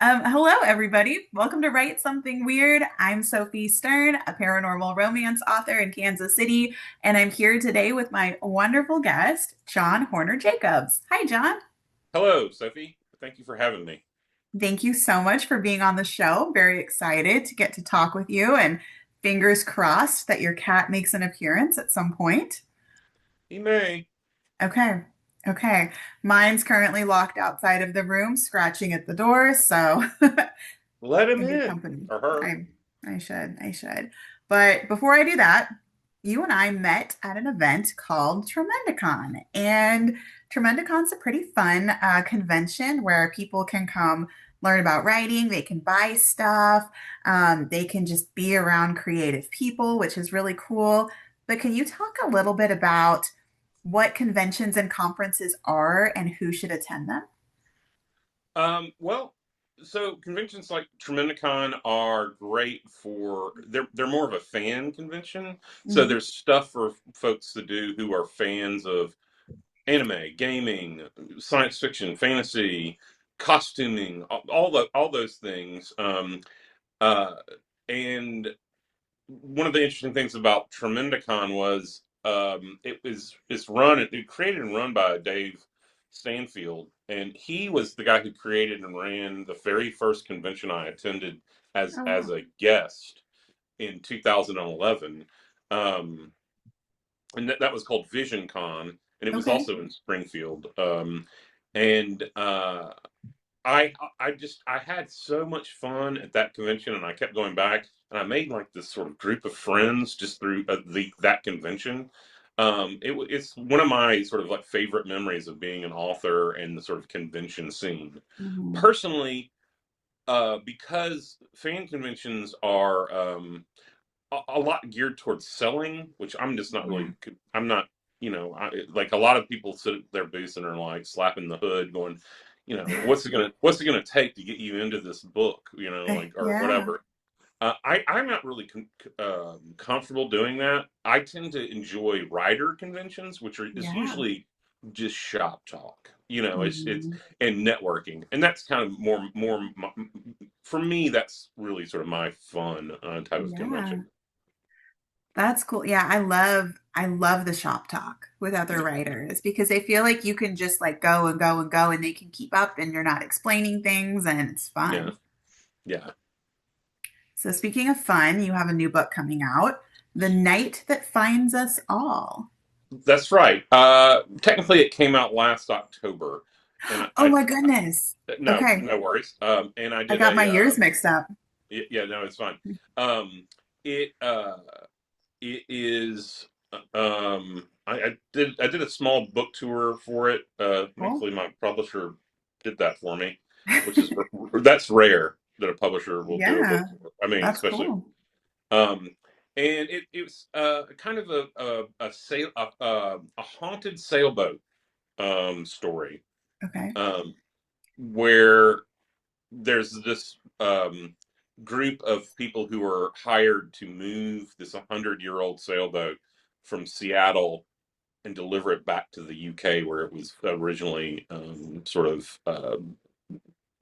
Hello, everybody. Welcome to Write Something Weird. I'm Sophie Stern, a paranormal romance author in Kansas City, and I'm here today with my wonderful guest, John Horner Jacobs. Hi, John. Hello, Sophie. Thank you for having me. Thank you so much for being on the show. Very excited to get to talk with you, and fingers crossed that your cat makes an appearance at some point. He may. Okay. Okay. Mine's currently locked outside of the room, scratching at the door, so Let him in good in. company. Or her. I should. But before I do that, you and I met at an event called Tremendicon. And Tremendicon's a pretty fun convention where people can come learn about writing, they can buy stuff, they can just be around creative people, which is really cool. But can you talk a little bit about what conventions and conferences are and who should attend them? Well, so conventions like Tremendicon are great for they're more of a fan convention. So Hmm. there's stuff for folks to do who are fans of anime, gaming, science fiction, fantasy, costuming, all those things. Uh, and one of the interesting things about Tremendicon was it's created and run by Dave Stanfield, and he was the guy who created and ran the very first convention I attended Oh, as wow. a guest in 2011. Um, and that was called Vision Con, and it was Okay. also in Springfield. And I had so much fun at that convention, and I kept going back, and I made like this sort of group of friends just through the that convention. It's one of my sort of like favorite memories of being an author and the sort of convention scene. Mhm. Personally, because fan conventions are a lot geared towards selling, which I'm just not Yeah. really. I'm not. Like a lot of people sit at their booths and are like slapping the hood, going, what's it gonna take to get you into this book, like or Yeah. whatever. I'm not really comfortable doing that. I tend to enjoy writer conventions, which are is Yeah. usually just shop talk. It's Mhm. and networking, and that's kind of more for me. That's really sort of my fun type of Yeah. convention. That's cool. Yeah, I love the shop talk with other Yeah, writers because they feel like you can just like go and go and go and they can keep up and you're not explaining things and it's yeah, fun. yeah. So speaking of fun, you have a new book coming out, The Night That Finds Us All. That's right. Technically, it came out last October, and Oh my goodness. no, Okay. no worries. And I I did got my a years mixed up. yeah, no, it's fine. Um, it it is I did a small book tour for it. Cool. Thankfully, my publisher did that for me, which is that's rare that a publisher will do a book Yeah, tour. I mean, that's especially cool. um, and it was kind of a haunted sailboat story Okay. um, where there's this group of people who are hired to move this 100-year-old sailboat from Seattle and deliver it back to the UK where it was originally sort of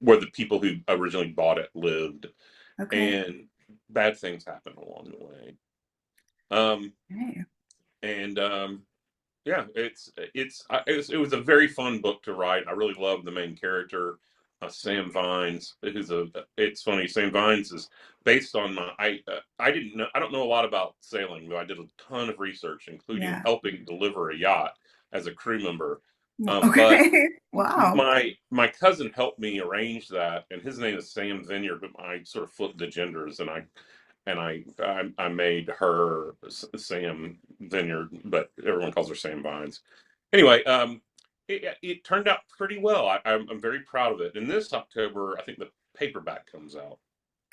where the people who originally bought it lived, Okay. and bad things happen along the way. Um, Hey. and Yeah, it was a very fun book to write. I really love the main character, Sam Vines. It's funny. Sam Vines is based on I don't know a lot about sailing, but I did a ton of research, including Yeah. helping deliver a yacht as a crew member. But Okay. Wow. my cousin helped me arrange that, and his name is Sam Vineyard, but I sort of flipped the genders, and I made her Sam Vineyard, but everyone calls her Sam Vines. Anyway, it turned out pretty well. I'm very proud of it. And this October, I think the paperback comes out.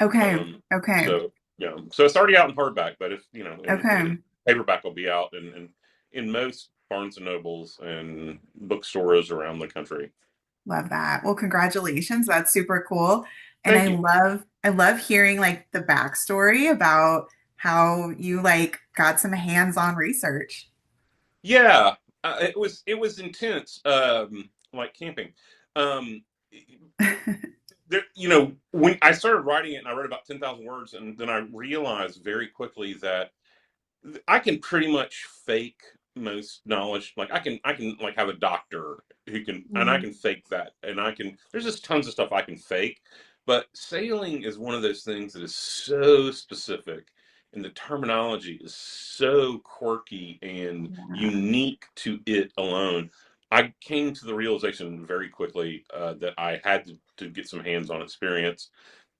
Okay. Um, Okay. so so it's already out in hardback, but if Okay. paperback will be out in most Barnes and Nobles and bookstores around the country. Love that. Well, congratulations. That's super cool. And Thank I you. love hearing like the backstory about how you like got some hands-on research. Yeah, it was intense, like camping. Um, there, when I started writing it and I read about 10,000 words, and then I realized very quickly that I can pretty much fake most knowledge. Like I can like have a doctor who can, and I Mm, can fake that, and I can. There's just tons of stuff I can fake, but sailing is one of those things that is so specific, and the terminology is so quirky and yeah. unique to it alone. I came to the realization very quickly that I had to get some hands-on experience.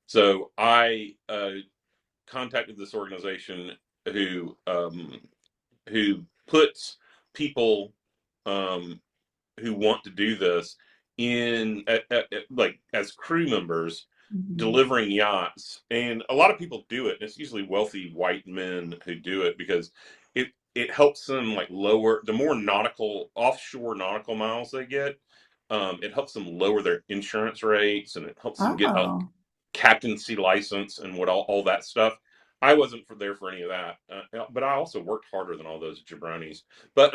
So I contacted this organization who who puts people um, who want to do this in like as crew members Mhm. delivering yachts, and a lot of people do it. And it's usually wealthy white men who do it because it helps them like lower the more nautical offshore nautical miles they get. It helps them lower their insurance rates, and it helps them get a Oh, captaincy license and what all that stuff. I wasn't there for any of that, but I also worked harder than all those jabronis. But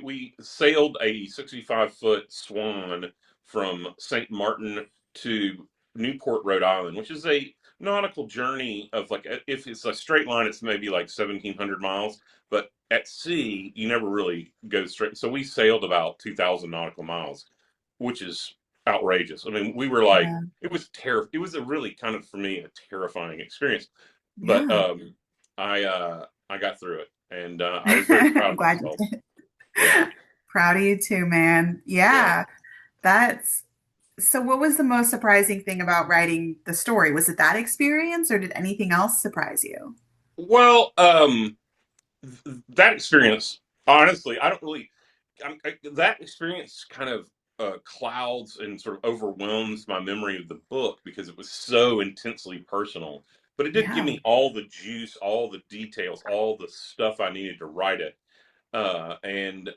we sailed a 65-foot Swan from St. Martin to Newport, Rhode Island, which is a nautical journey of like if it's a straight line, it's maybe like 1,700 miles, but at sea you never really go straight. So we sailed about 2,000 nautical miles, which is outrageous. I mean, we were like yeah. it was a really kind of for me a terrifying experience, but Yeah. I got through it, and I was very proud I'm of glad you myself. did. Yeah, Proud of you too, man. yeah. Yeah. That's so what was the most surprising thing about writing the story? Was it that experience or did anything else surprise you? Well, that experience, honestly, I don't really. That experience kind of clouds and sort of overwhelms my memory of the book because it was so intensely personal. But it did give Yeah. me all the juice, all the details, all the stuff I needed to write it. And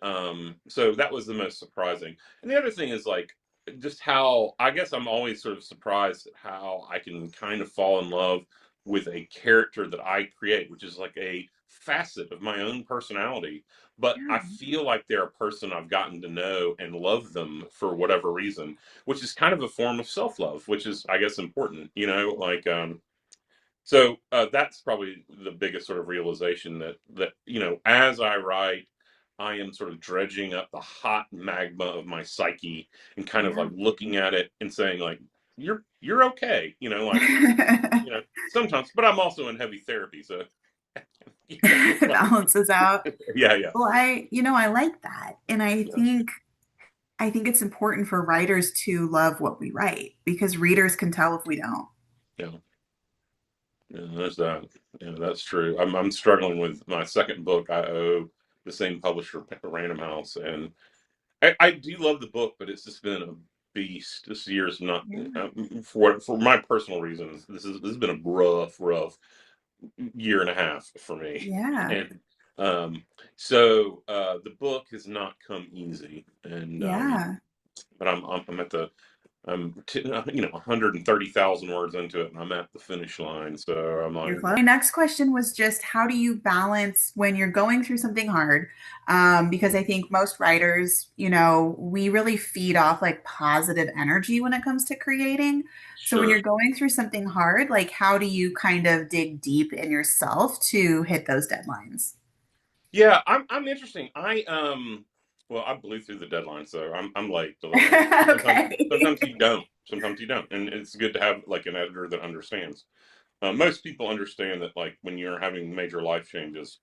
So that was the most surprising. And the other thing is like just how I guess I'm always sort of surprised at how I can kind of fall in love with a character that I create, which is like a facet of my own personality. But I Yeah. feel like they're a person I've gotten to know and love them for whatever reason, which is kind of a form of self love, which is, I guess, important, that's probably the biggest sort of realization that as I write, I am sort of dredging up the hot magma of my psyche and kind of Yeah. like looking at it and saying like you're okay, sometimes, but I'm also in heavy therapy, so it's It like balances out. yeah, yeah, Well, I like that. And yeah, I think it's important for writers to love what we write because readers can tell if we don't. yeah. Yeah, there's that. Yeah, that's true. I'm struggling with my second book. I owe the same publisher, Random House, and I do love the book, but it's just been a beast. This year's not Yeah. for my personal reasons. This has been a rough year and a half for me, Yeah. and um, the book has not come easy, and Yeah. but I'm at the I'm 130,000 words into it, and I'm at the finish line. So I'm You're like, close. My next question was just how do you balance when you're going through something hard? Because I think most writers, we really feed off like positive energy when it comes to creating. So when sure. you're going through something hard, like how do you kind of dig deep in yourself to hit those deadlines? Yeah, I'm interesting. Well, I blew through the deadline, so I'm late delivering. Sometimes Okay. you don't. Sometimes you don't, and it's good to have like an editor that understands. Most people understand that like when you're having major life changes,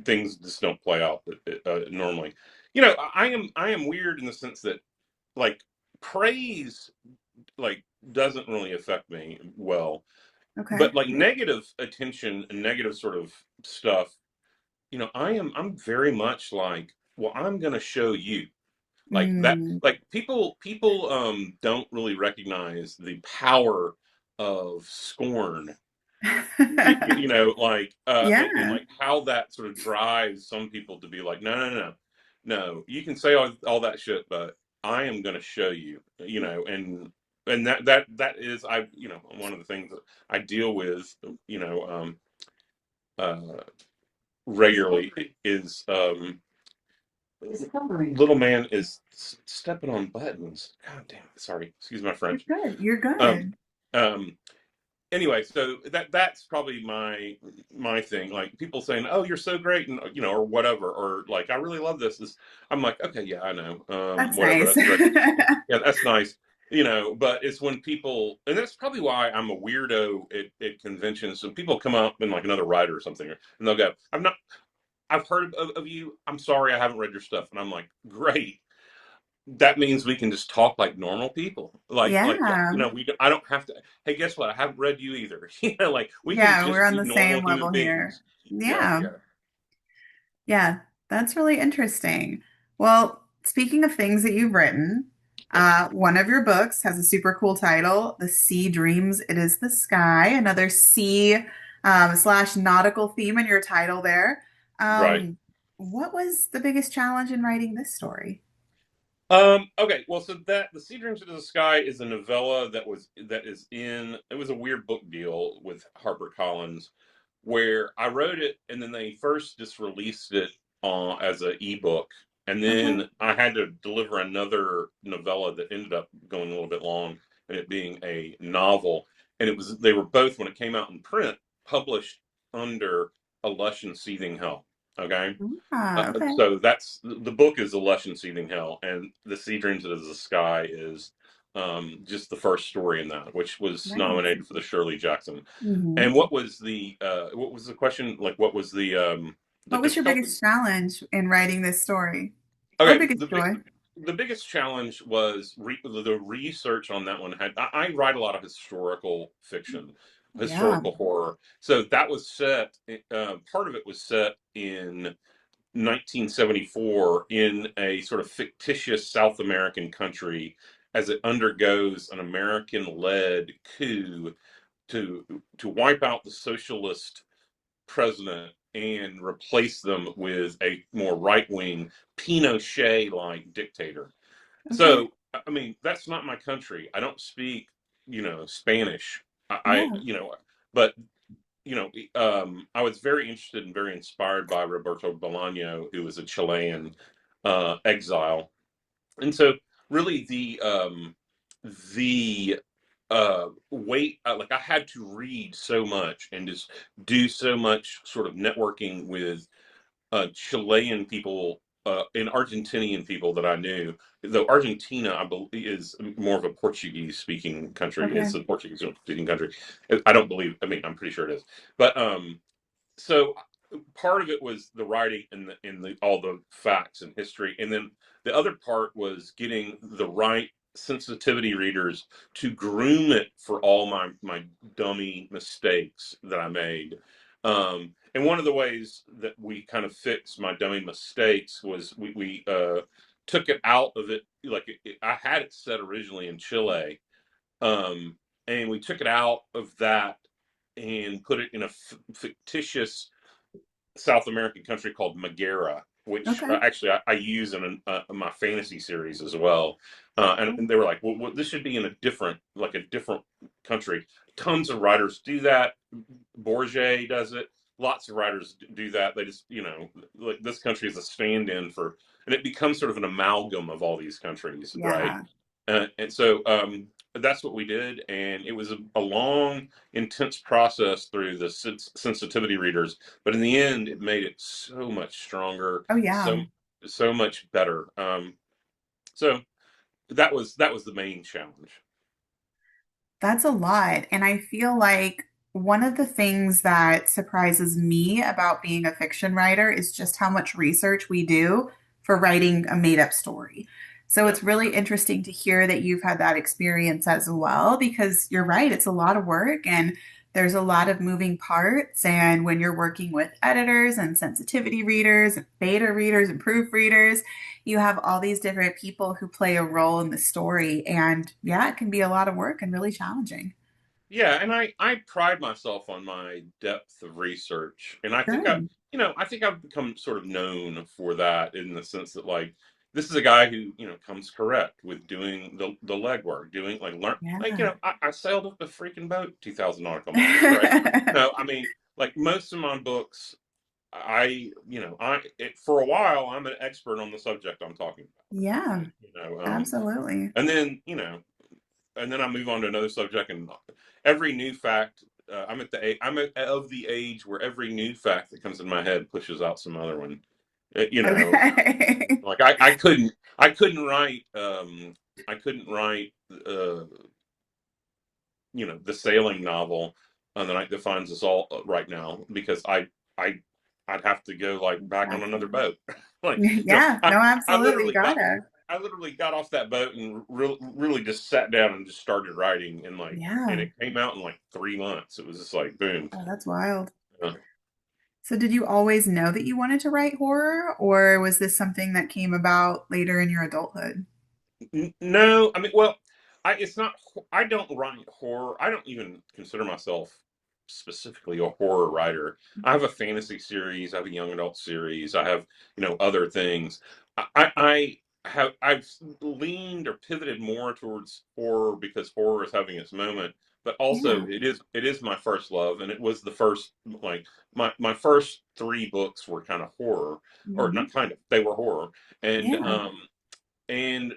things just don't play out normally. I am weird in the sense that like praise like doesn't really affect me well, Okay. but like negative attention and negative sort of stuff, I'm very much like, well, I'm going to show you like that. Mm. Like people don't really recognize the power of scorn. And Yeah. like how that sort of drives some people to be like, no, no, no, no, you can say all that shit, but I am going to show you, and that is one of the things that I deal with, you know, uh, regularly is little man is stepping on buttons. God damn it. Sorry. Excuse my You're French. good. You're Um, good. um, anyway, so that's probably my thing. Like people saying, "Oh, you're so great," and or whatever, or like, "I really love this." I'm like, okay, yeah, I know, That's whatever, nice. that's great, yeah, that's nice, But it's when people, and that's probably why I'm a weirdo at conventions. So people come up and like another writer or something, and they'll go, I've heard of you. I'm sorry, I haven't read your stuff," and I'm like, great. That means we can just talk like normal people. Yeah, Yeah. I don't have to. Hey, guess what? I haven't read you either. Like we can Yeah, we're just on be the normal same human level here. beings. Yeah, Yeah. yeah, Yeah, that's really interesting. Well, speaking of things that you've written, yep, one of your books has a super cool title, The Sea Dreams, It Is the Sky, another sea slash nautical theme in your title there. right. What was the biggest challenge in writing this story? Okay. Well, so that the Sea Dreams of the Sky is a novella that is in. It was a weird book deal with HarperCollins, where I wrote it, and then they first just released it as an ebook, and Okay. then I had to deliver another novella that ended up going a little bit long, and it being a novel, and they were both when it came out in print published under A Lush and Seething Hell. Okay. Okay. So that's the book is A Lush and Seething Hell, and The Sea Dreams of the Sky is just the first story in that, which was Nice. nominated for the Shirley Jackson. Hmm. And what was the question? Like, what was the What was your difficulty? biggest challenge in writing this story? Or Okay, biggest joy? the biggest challenge was the research on that one. I write a lot of historical fiction, Yeah. historical horror. So that was set. Part of it was set in 1974 in a sort of fictitious South American country as it undergoes an American-led coup to wipe out the socialist president and replace them with a more right-wing Pinochet-like dictator. Okay. So, I mean, that's not my country. I don't speak, Spanish. Yeah. But I was very interested and very inspired by Roberto Bolaño, who was a Chilean exile, and so really the weight, like I had to read so much and just do so much sort of networking with Chilean people and Argentinian people that I knew. Though Argentina, I believe, is more of a Portuguese speaking country. Okay. It's a Portuguese speaking country. I don't believe. I mean, I'm pretty sure it is. But so part of it was the writing and the all the facts and history, and then the other part was getting the right sensitivity readers to groom it for all my dummy mistakes that I made. And one of the ways that we kind of fixed my dummy mistakes was we took it out of it. Like I had it set originally in Chile, um, and we took it out of that and put it in a fictitious South American country called Madeira, which Okay. actually I use in my fantasy series as well. And they were like, well, this should be in a different country. Tons of writers do that. Borges does it. Lots of writers do that. They just, like this country is a stand-in for, and it becomes sort of an amalgam of all these countries, right? Yeah. And so that's what we did, and it was a long, intense process through the sensitivity readers. But in the end, it made it so much stronger, Oh, yeah. so much better. So that was the main challenge. That's a lot. And I feel like one of the things that surprises me about being a fiction writer is just how much research we do for writing a made-up story. So Yeah. it's really interesting to hear that you've had that experience as well, because you're right, it's a lot of work and there's a lot of moving parts. And when you're working with editors and sensitivity readers and beta readers and proofreaders, you have all these different people who play a role in the story. And yeah, it can be a lot of work and really challenging. Yeah, and I pride myself on my depth of research, and Good. I think I've become sort of known for that in the sense that like this is a guy who comes correct with doing the legwork, doing like learn like Yeah. I sailed a freaking boat 2,000 nautical miles, right? No, I mean like most of my books. for a while I'm an expert on the subject I'm talking Yeah, about. absolutely. And then and then I move on to another subject, and every new fact. Of the age where every new fact that comes in my head pushes out some other one. You know, Okay. like I couldn't write uh, the sailing novel on the night that finds us all right now because I I'd have to go like back on another Exactly. boat. like you know, Yeah, I no, I absolutely. literally got Gotta. I literally got off that boat and really just sat down and just started writing and Yeah. it came out in like 3 months. It was just like boom. Oh, that's wild. Uh, So did you always know that you wanted to write horror, or was this something that came about later in your adulthood? No, I mean, well, it's not. I don't write horror. I don't even consider myself specifically a horror writer. I have a fantasy series. I have a young adult series. I have, other things. I've leaned or pivoted more towards horror because horror is having its moment. But also, Yeah. it is my first love, and it was the first like my first three books were kind of horror, or Hmm. not kind of. They were horror, and Yeah.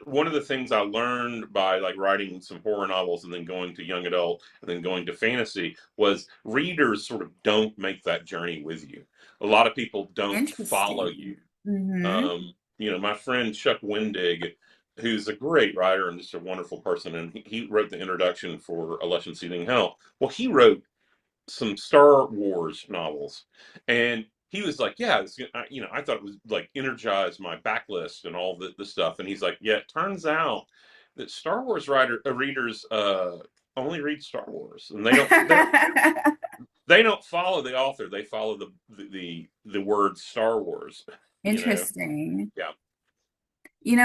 one of the things I learned by like writing some horror novels and then going to young adult and then going to fantasy was readers sort of don't make that journey with you. A lot of people don't follow Interesting. you. Hmm. My friend Chuck Wendig, who's a great writer and just a wonderful person, and he wrote the introduction for A Lesson Seething Hell. Well, he wrote some Star Wars novels, and he was like, "Yeah, I thought it was like energized my backlist and all the stuff." And he's like, "Yeah, it turns out that Star Wars readers only read Star Wars, and they don't follow the author; they follow the word Star Wars." You know? Interesting. Yeah,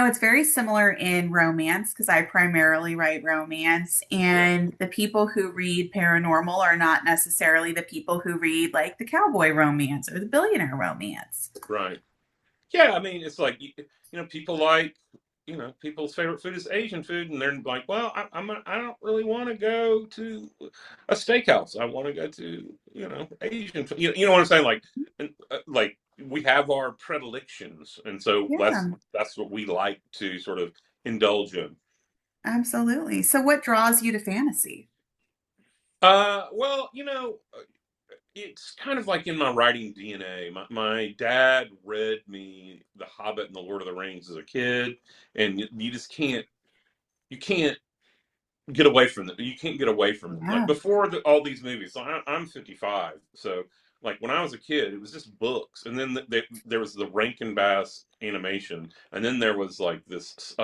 It's very similar in romance because I primarily write romance, yeah, and the people who read paranormal are not necessarily the people who read like the cowboy romance or the billionaire romance. right. Yeah, I mean, it's like people like people's favorite food is Asian food, and they're like, well, I don't really want to go to a steakhouse. I want to go to Asian food. You know what I'm saying? Like we have our predilections, and so that's Yeah, that's what we like to sort of indulge in. absolutely. So, what draws you to fantasy? Well, it's kind of like in my writing DNA. My dad read me The Hobbit and The Lord of the Rings as a kid, and you just you can't get away from them. You can't get away from it. Like Yeah, before all these movies, so I'm 55, so like when I was a kid, it was just books, and then there was the Rankin Bass animation, and then there was like this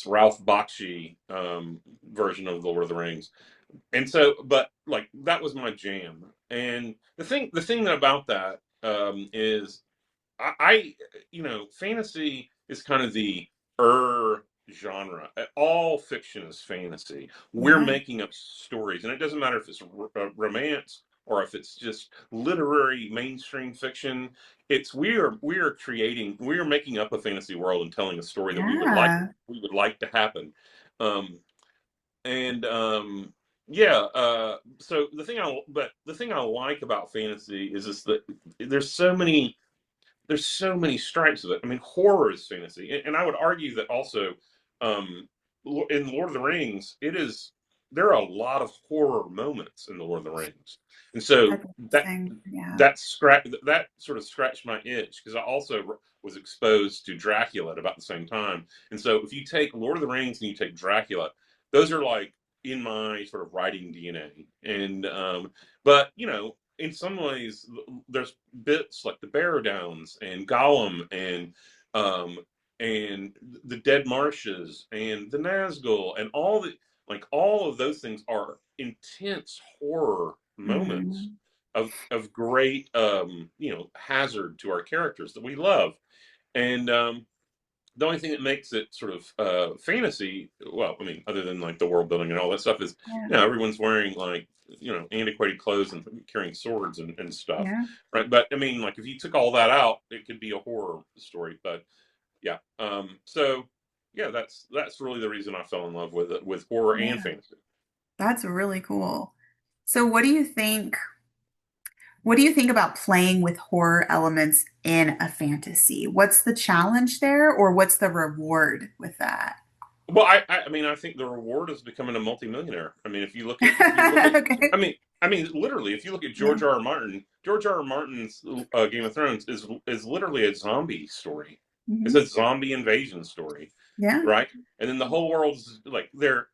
Ralph Bakshi version of The Lord of the Rings, and so but like that was my jam. And the thing about that is fantasy is kind of the genre. All fiction is fantasy. We're yeah, making up stories, and it doesn't matter if it's romance or if it's just literary mainstream fiction. We are making up a fantasy world and telling a story that yeah. we would like to happen. Um, and yeah, so the thing I like about fantasy is just that there's so many there's so many stripes of it. I mean, horror is fantasy, and I would argue that also, um, in Lord of the Rings, there are a lot of horror moments in the Lord of the Rings, and so That's that interesting. Yeah, that sort of scratched my itch because I also was exposed to Dracula at about the same time, and so if you take Lord of the Rings and you take Dracula, those are like in my sort of writing DNA, and but in some ways there's bits like the Barrow Downs and Gollum um and the Dead Marshes and the Nazgul and all of those things are intense horror moments hmm, of great hazard to our characters that we love. And the only thing that makes it sort of fantasy, well, I mean, other than like the world building and all that stuff, is yeah, everyone's wearing like antiquated clothes and carrying swords and stuff, yeah, right? But I mean, like if you took all that out, it could be a horror story. But yeah, so yeah, that's really the reason I fell in love with it, with horror and yeah. fantasy. That's really cool. So, what do you think? What do you think about playing with horror elements in a fantasy? What's the challenge there, or what's the reward with that? Well, I mean, I think the reward is becoming a multimillionaire. I mean, if you look at, Okay. I mean, literally, if you look at Yeah. George R. R. Martin, George R. R. Martin's Game of Thrones is literally a zombie story. It's Hmm. a zombie invasion story, Yeah. right? And then the whole world's like they're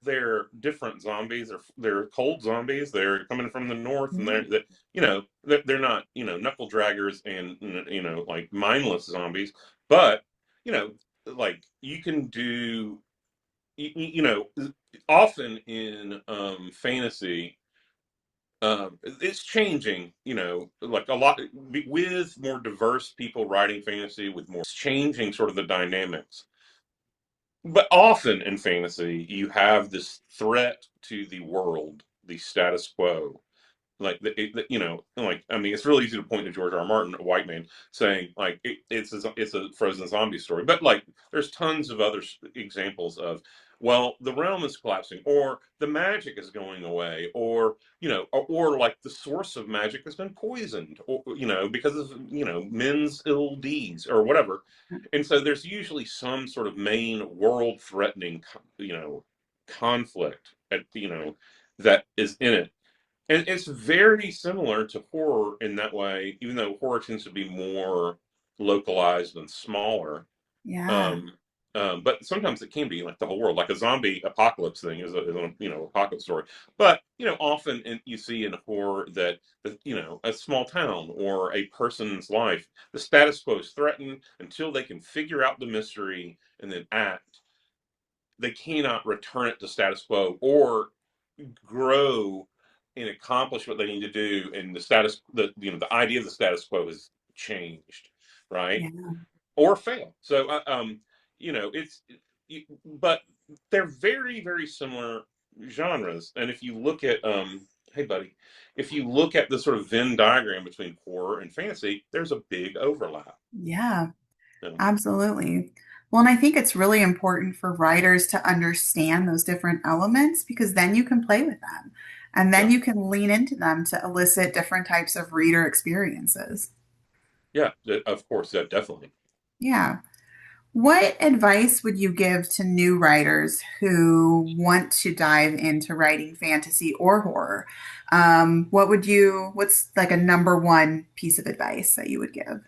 different zombies. They're cold zombies. They're coming from the north, and Yeah. they're not knuckle draggers and like mindless zombies, but you know like you can do you know, often in fantasy, it's changing. Like a lot with more diverse people writing fantasy, with more, it's changing sort of the dynamics. But often in fantasy, you have this threat to the world, the status quo, like I mean, it's really easy to point to George R. R. Martin, a white man, saying like it's a frozen zombie story, but like there's tons of other examples of, well, the realm is collapsing, or the magic is going away, or like the source of magic has been poisoned, or because of men's ill deeds or whatever, and so there's usually some sort of main world threatening conflict that is in it, and it's very similar to horror in that way, even though horror tends to be more localized and smaller. Yeah. Um, but sometimes it can be like the whole world, like a zombie apocalypse thing is a apocalypse story. But often you see in horror that a small town or a person's life, the status quo is threatened until they can figure out the mystery and then act. They cannot return it to status quo or grow and accomplish what they need to do, and the idea of the status quo has changed, right, Yeah. or fail. So it's but they're very, very similar genres. And if you look at hey buddy, if you look at the sort of Venn diagram between horror and fantasy, there's a big overlap. Yeah. you know? Absolutely. Well, and I think it's really important for writers to understand those different elements because then you can play with them and then Yeah, you can lean into them to elicit different types of reader experiences. yeah, of course, yeah, definitely. Yeah. What advice would you give to new writers who want to dive into writing fantasy or horror? What's like a number one piece of advice that you would give?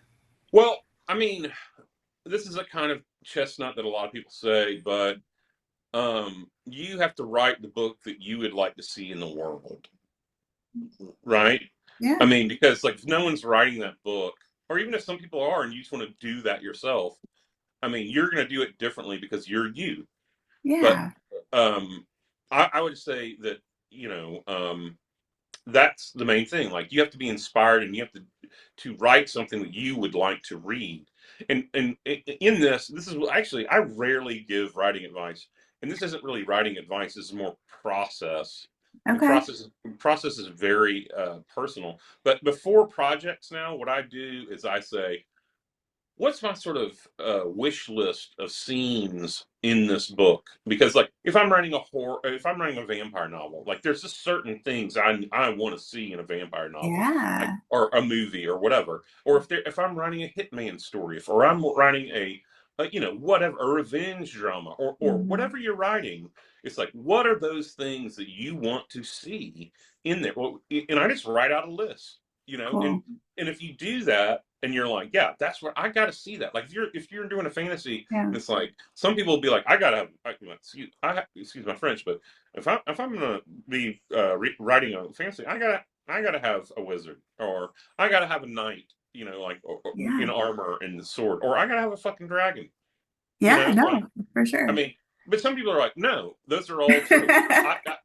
Well, I mean, this is a kind of chestnut that a lot of people say, but you have to write the book that you would like to see in the world, right? I Yeah. mean, because like if no one's writing that book, or even if some people are and you just want to do that yourself, I mean, you're going to do it differently because you're you. But Yeah. um I would say that you know um that's the main thing. Like you have to be inspired, and you have to write something that you would like to read. And in this is actually, I rarely give writing advice, and this isn't really writing advice. This is more process, and Okay. process is very personal. But before projects now, what I do is I say, what's my sort of wish list of scenes in this book? Because like if I'm writing a horror, if I'm writing a vampire novel, like there's just certain things I want to see in a vampire novel, like Yeah. or a movie or whatever. Or if I'm writing a hitman story, or I'm writing whatever, a revenge drama, or Mhm. whatever you're writing, it's like what are those things that you want to see in there? Well, and I just write out a list, and Cool. if you do that and you're like, yeah, that's where I got to see that. Like if you're doing a fantasy, Yeah. and it's like some people will be like, I gotta have, excuse my French, but if I'm gonna be writing a fantasy, I gotta have a wizard, or I gotta have a knight, like in Yeah. armor and the sword, or I gotta have a fucking dragon, Yeah. like No, for I sure. mean, but some people are like, no, those are all tropes.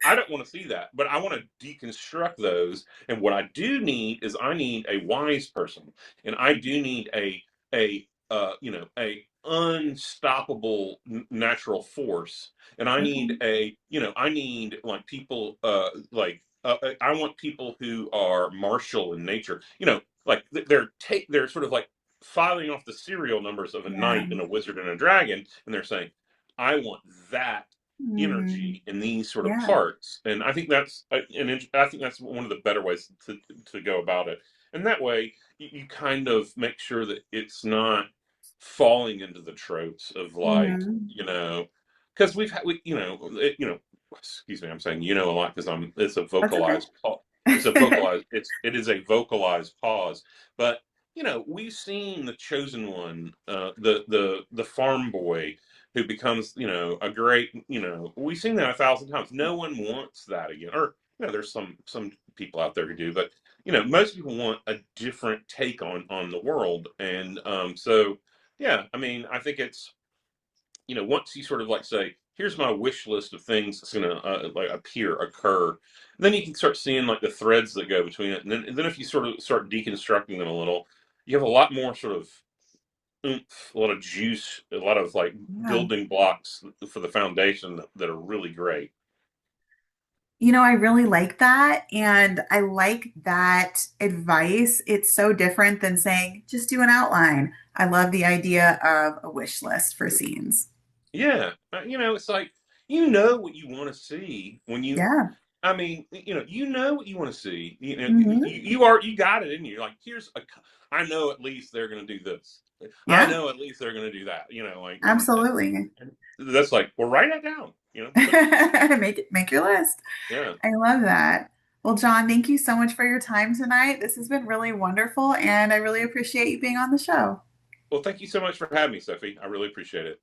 I don't want to see that, but I want to deconstruct those. And what I do need is I need a wise person, and I do need a unstoppable natural force, and Okay. I need like people I want people who are martial in nature. Like they're sort of like filing off the serial numbers of a Yeah. knight and a wizard and a dragon, and they're saying, I want that. Mm, energy in these sort of yeah. parts, and I think that's I think that's one of the better ways to go about it. And that way, you kind of make sure that it's not falling into the tropes of like, Hmm. because we've had excuse me, I'm saying a lot because I'm it's a That's okay. vocalized it is a vocalized pause, but we've seen the chosen one, the farm boy who becomes, a great, we've seen that 1,000 times. No one wants that again. Or, there's some people out there who do, but most people want a different take on the world. And so yeah, I mean, I think it's, once you sort of like say, here's my wish list of things that's gonna like occur, then you can start seeing like the threads that go between it. And then if you sort of start deconstructing them a little, you have a lot more sort of oomph, a lot of juice, a lot of like Yeah. building blocks for the foundation that are really great. I really like that. And I like that advice. It's so different than saying, just do an outline. I love the idea of a wish list for scenes. Yeah, it's like what you want to see when you. Yeah. I mean, you know what you want to see. Hmm. You got it in you. You're like, I know at least they're going to do this. I Yeah, know at least they're going to do that. absolutely. And that's like, well, write that down. Make your list. Yeah. I love that. Well, John, thank you so much for your time tonight. This has been really wonderful, and I really appreciate you being on the show. Well, thank you so much for having me, Sophie. I really appreciate it.